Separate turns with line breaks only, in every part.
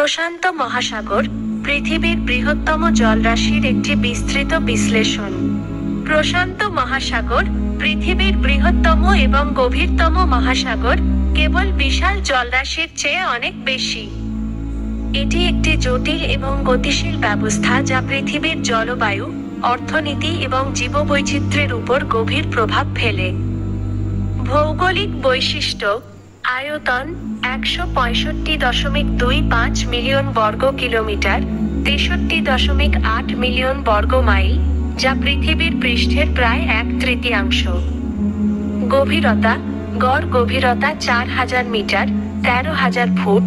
প্রশান্ত মহাসাগর পৃথিবীর বৃহত্তম জলরাশির একটি বিস্তৃত বিশ্লেষণ। প্রশান্ত মহাসাগর পৃথিবীর বৃহত্তম এবং গভীরতম মহাসাগর, কেবল বিশাল জলরাশির চেয়ে অনেক বেশি। এটি একটি জটিল এবং গতিশীল ব্যবস্থা যা পৃথিবীর জলবায়ু, অর্থনীতি এবং জীববৈচিত্র্যের উপর গভীর প্রভাব ফেলে। ভৌগোলিক বৈশিষ্ট্য: আয়তন ১৬৫.২৫ মিলিয়ন বর্গ কিলোমিটার, ৬৩.৮ মিলিয়ন বর্গ মাইল, যা পৃথিবীর পৃষ্ঠের প্রায় ১/৩। গভীরতা: গড় গভীরতা ৪,০০০ মিটার, ১৩,০০০ ফুট,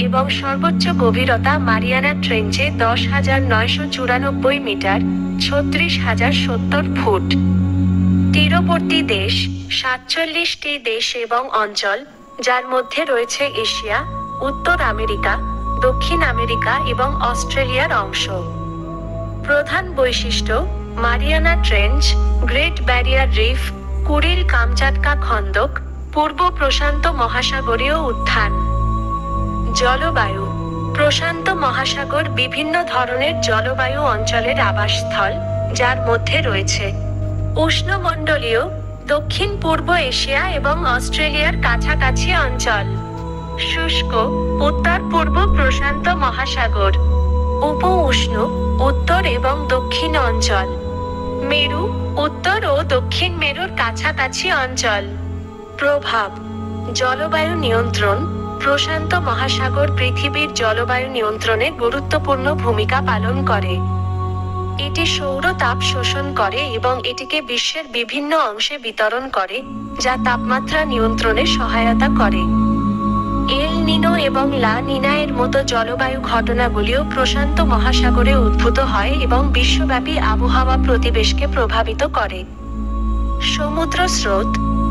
এবং সর্বোচ্চ গভীরতা মারিয়ানা ট্রেঞ্চে ১০,৯৯৪ মিটার, ৩৬,০৭০ ফুট। তীরবর্তী দেশ: ৪৭টি দেশ এবং অঞ্চল, যার মধ্যে রয়েছে এশিয়া, উত্তর আমেরিকা, দক্ষিণ আমেরিকা এবং অস্ট্রেলিয়ার অংশ। প্রধান বৈশিষ্ট্য: Mariana Trench, Great Barrier Reef, Kuril Kamchatka খন্দক, পূর্ব প্রশান্ত মহাসাগরীয় উত্থান। জলবায়ু: প্রশান্ত মহাসাগর বিভিন্ন ধরনের জলবায়ু অঞ্চলের আবাসস্থল, যার মধ্যে রয়েছে উষ্ণমণ্ডলীয়, দক্ষিণ পূর্ব এশিয়া এবং অস্ট্রেলিয়ার কাছাকাছি অঞ্চল; শুষ্ক, উত্তর পূর্ব প্রশান্ত মহাসাগর; উপ-উষ্ণ, উত্তর এবং দক্ষিণ অঞ্চল; মেরু, উত্তর ও দক্ষিণ মেরুর কাছাকাছি অঞ্চল। প্রভাব: জলবায়ু নিয়ন্ত্রণ: প্রশান্ত মহাসাগর পৃথিবীর জলবায়ু নিয়ন্ত্রণে গুরুত্বপূর্ণ ভূমিকা পালন করে। এটি সৌর তাপ শোষণ করে এবং এটিকে বিশ্বের বিভিন্ন অংশে বিতরণ করে, যা তাপমাত্রা নিয়ন্ত্রণে সহায়তা করে। এল নিনো এবং লা নিনা এর মতো জলবায়ু ঘটনাগুলিও প্রশান্ত মহাসাগরে উদ্ভূত হয় এবং বিশ্বব্যাপী আবহাওয়া পরিবেশকে প্রভাবিত করে। সমুদ্র স্রোত: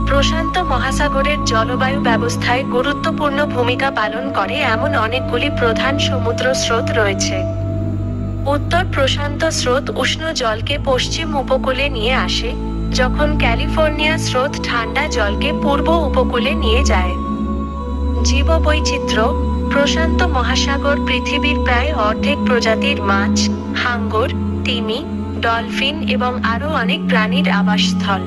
প্রশান্ত মহাসাগরের জলবায়ু ব্যবস্থায় গুরুত্বপূর্ণ ভূমিকা পালন করে এমন অনেকগুলি প্রধান সমুদ্র স্রোত রয়েছে। উত্তর প্রশান্ত স্রোত উষ্ণ জলকে পশ্চিম উপকূলে নিয়ে আসে, যখন ক্যালিফোর্নিয়া স্রোত ঠান্ডা জলকে পূর্ব উপকূলে নিয়ে যায়। জীববৈচিত্র্য: প্রশান্ত মহাসাগর পৃথিবীর প্রায় অর্ধেক প্রজাতির মাছ, হাঙ্গর, তিমি, ডলফিন এবং আরও অনেক প্রাণীর আবাসস্থল।